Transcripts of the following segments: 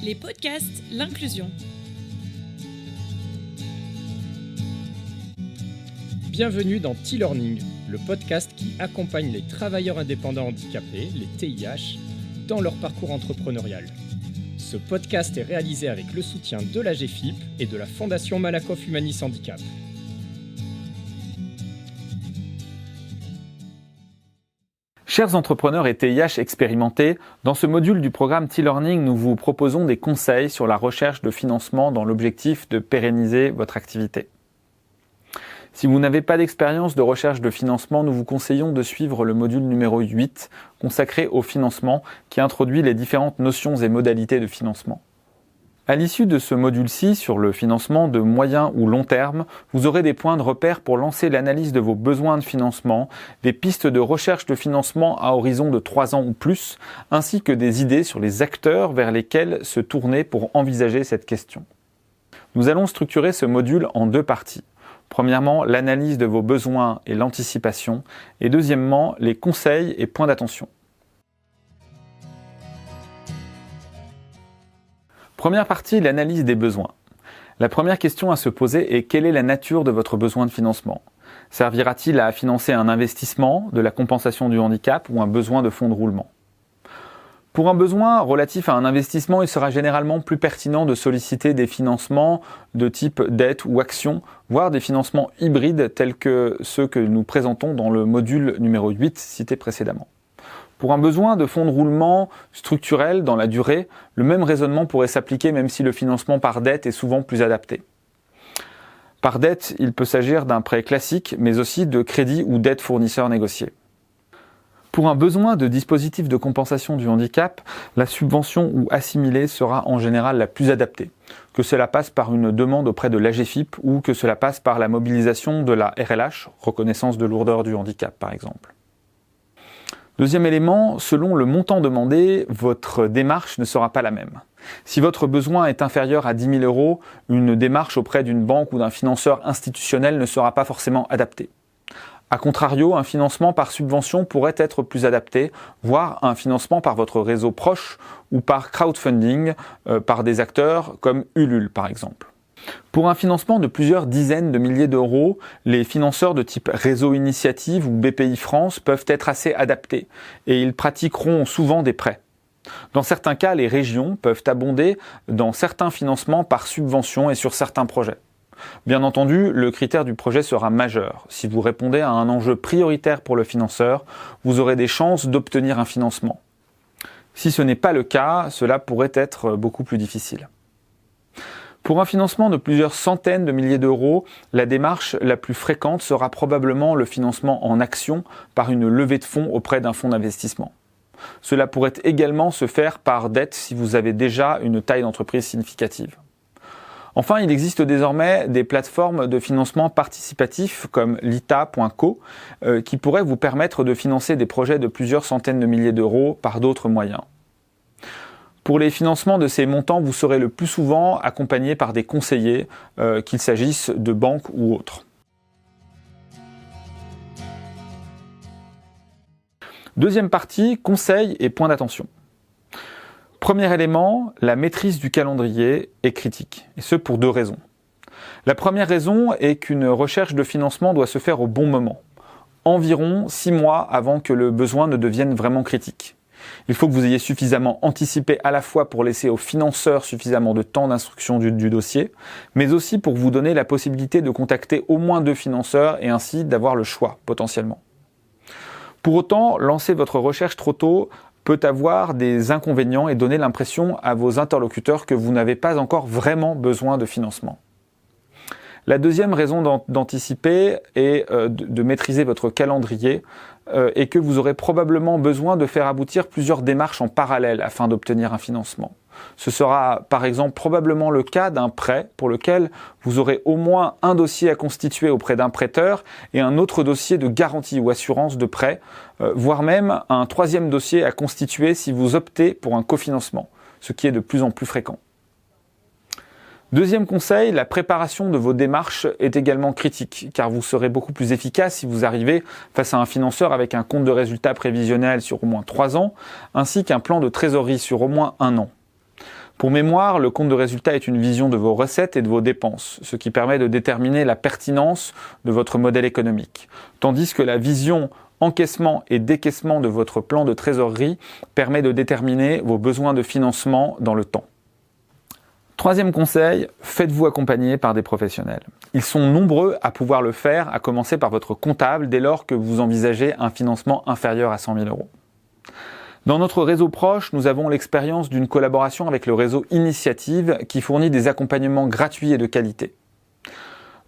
Les podcasts, l'inclusion. Bienvenue dans T-Learning, le podcast qui accompagne les travailleurs indépendants handicapés, les TIH, dans leur parcours entrepreneurial. Ce podcast est réalisé avec le soutien de la GFIP et de la Fondation Malakoff Humanis Handicap. Chers entrepreneurs et TIH expérimentés, dans ce module du programme T-Learning, nous vous proposons des conseils sur la recherche de financement dans l'objectif de pérenniser votre activité. Si vous n'avez pas d'expérience de recherche de financement, nous vous conseillons de suivre le module numéro 8 consacré au financement qui introduit les différentes notions et modalités de financement. À l'issue de ce module-ci sur le financement de moyen ou long terme, vous aurez des points de repère pour lancer l'analyse de vos besoins de financement, des pistes de recherche de financement à horizon de 3 ans ou plus, ainsi que des idées sur les acteurs vers lesquels se tourner pour envisager cette question. Nous allons structurer ce module en 2 parties. Premièrement, l'analyse de vos besoins et l'anticipation, et deuxièmement, les conseils et points d'attention. Première partie, l'analyse des besoins. La première question à se poser est quelle est la nature de votre besoin de financement ? Servira-t-il à financer un investissement, de la compensation du handicap ou un besoin de fonds de roulement ? Pour un besoin relatif à un investissement, il sera généralement plus pertinent de solliciter des financements de type dette ou action, voire des financements hybrides tels que ceux que nous présentons dans le module numéro 8 cité précédemment. Pour un besoin de fonds de roulement structurel dans la durée, le même raisonnement pourrait s'appliquer même si le financement par dette est souvent plus adapté. Par dette, il peut s'agir d'un prêt classique, mais aussi de crédit ou dette fournisseur négocié. Pour un besoin de dispositif de compensation du handicap, la subvention ou assimilée sera en général la plus adaptée, que cela passe par une demande auprès de l'AGFIP ou que cela passe par la mobilisation de la RLH, reconnaissance de lourdeur du handicap par exemple. Deuxième élément, selon le montant demandé, votre démarche ne sera pas la même. Si votre besoin est inférieur à 10 000 €, une démarche auprès d'une banque ou d'un financeur institutionnel ne sera pas forcément adaptée. A contrario, un financement par subvention pourrait être plus adapté, voire un financement par votre réseau proche ou par crowdfunding, par des acteurs comme Ulule par exemple. Pour un financement de plusieurs dizaines de milliers d'euros, les financeurs de type Réseau Initiative ou BPI France peuvent être assez adaptés et ils pratiqueront souvent des prêts. Dans certains cas, les régions peuvent abonder dans certains financements par subvention et sur certains projets. Bien entendu, le critère du projet sera majeur. Si vous répondez à un enjeu prioritaire pour le financeur, vous aurez des chances d'obtenir un financement. Si ce n'est pas le cas, cela pourrait être beaucoup plus difficile. Pour un financement de plusieurs centaines de milliers d'euros, la démarche la plus fréquente sera probablement le financement en action par une levée de fonds auprès d'un fonds d'investissement. Cela pourrait également se faire par dette si vous avez déjà une taille d'entreprise significative. Enfin, il existe désormais des plateformes de financement participatif comme lita.co qui pourraient vous permettre de financer des projets de plusieurs centaines de milliers d'euros par d'autres moyens. Pour les financements de ces montants, vous serez le plus souvent accompagné par des conseillers, qu'il s'agisse de banques ou autres. Deuxième partie, conseils et points d'attention. Premier élément, la maîtrise du calendrier est critique, et ce pour 2 raisons. La première raison est qu'une recherche de financement doit se faire au bon moment, environ 6 mois avant que le besoin ne devienne vraiment critique. Il faut que vous ayez suffisamment anticipé à la fois pour laisser aux financeurs suffisamment de temps d'instruction du dossier, mais aussi pour vous donner la possibilité de contacter au moins 2 financeurs et ainsi d'avoir le choix potentiellement. Pour autant, lancer votre recherche trop tôt peut avoir des inconvénients et donner l'impression à vos interlocuteurs que vous n'avez pas encore vraiment besoin de financement. La deuxième raison d'anticiper et de maîtriser votre calendrier est que vous aurez probablement besoin de faire aboutir plusieurs démarches en parallèle afin d'obtenir un financement. Ce sera par exemple probablement le cas d'un prêt pour lequel vous aurez au moins un dossier à constituer auprès d'un prêteur et un autre dossier de garantie ou assurance de prêt, voire même un 3e dossier à constituer si vous optez pour un cofinancement, ce qui est de plus en plus fréquent. Deuxième conseil, la préparation de vos démarches est également critique, car vous serez beaucoup plus efficace si vous arrivez face à un financeur avec un compte de résultat prévisionnel sur au moins 3 ans, ainsi qu'un plan de trésorerie sur au moins 1 an. Pour mémoire, le compte de résultat est une vision de vos recettes et de vos dépenses, ce qui permet de déterminer la pertinence de votre modèle économique, tandis que la vision encaissement et décaissement de votre plan de trésorerie permet de déterminer vos besoins de financement dans le temps. Troisième conseil, faites-vous accompagner par des professionnels. Ils sont nombreux à pouvoir le faire, à commencer par votre comptable dès lors que vous envisagez un financement inférieur à 100 000 €. Dans notre réseau proche, nous avons l'expérience d'une collaboration avec le réseau Initiative qui fournit des accompagnements gratuits et de qualité.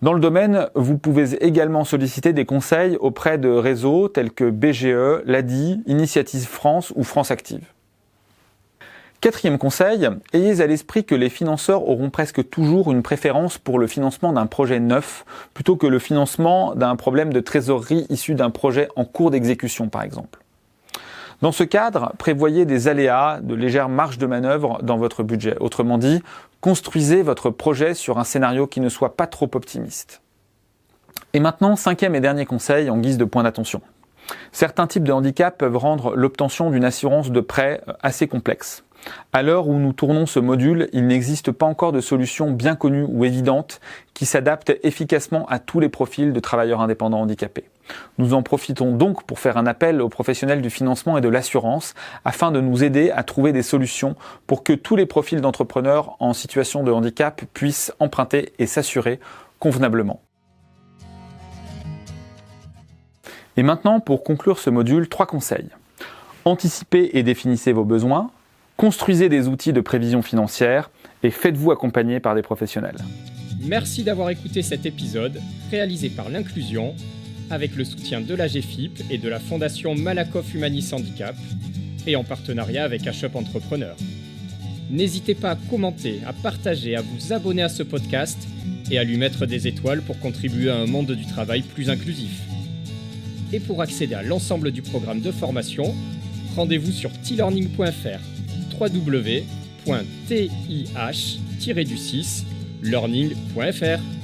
Dans le domaine, vous pouvez également solliciter des conseils auprès de réseaux tels que BGE, l'ADI, Initiative France ou France Active. Quatrième conseil, ayez à l'esprit que les financeurs auront presque toujours une préférence pour le financement d'un projet neuf plutôt que le financement d'un problème de trésorerie issu d'un projet en cours d'exécution par exemple. Dans ce cadre, prévoyez des aléas, de légères marges de manœuvre dans votre budget. Autrement dit, construisez votre projet sur un scénario qui ne soit pas trop optimiste. Et maintenant, cinquième et dernier conseil en guise de point d'attention. Certains types de handicap peuvent rendre l'obtention d'une assurance de prêt assez complexe. À l'heure où nous tournons ce module, il n'existe pas encore de solution bien connue ou évidente qui s'adapte efficacement à tous les profils de travailleurs indépendants handicapés. Nous en profitons donc pour faire un appel aux professionnels du financement et de l'assurance afin de nous aider à trouver des solutions pour que tous les profils d'entrepreneurs en situation de handicap puissent emprunter et s'assurer convenablement. Et maintenant, pour conclure ce module, 3 conseils. Anticipez et définissez vos besoins. Construisez des outils de prévision financière et faites-vous accompagner par des professionnels. Merci d'avoir écouté cet épisode réalisé par l'Inclusion avec le soutien de la GFIP et de la Fondation Malakoff Humanis Handicap et en partenariat avec HUP Entrepreneur. N'hésitez pas à commenter, à partager, à vous abonner à ce podcast et à lui mettre des étoiles pour contribuer à un monde du travail plus inclusif. Et pour accéder à l'ensemble du programme de formation, rendez-vous sur t-learning.fr www.tih-learning.fr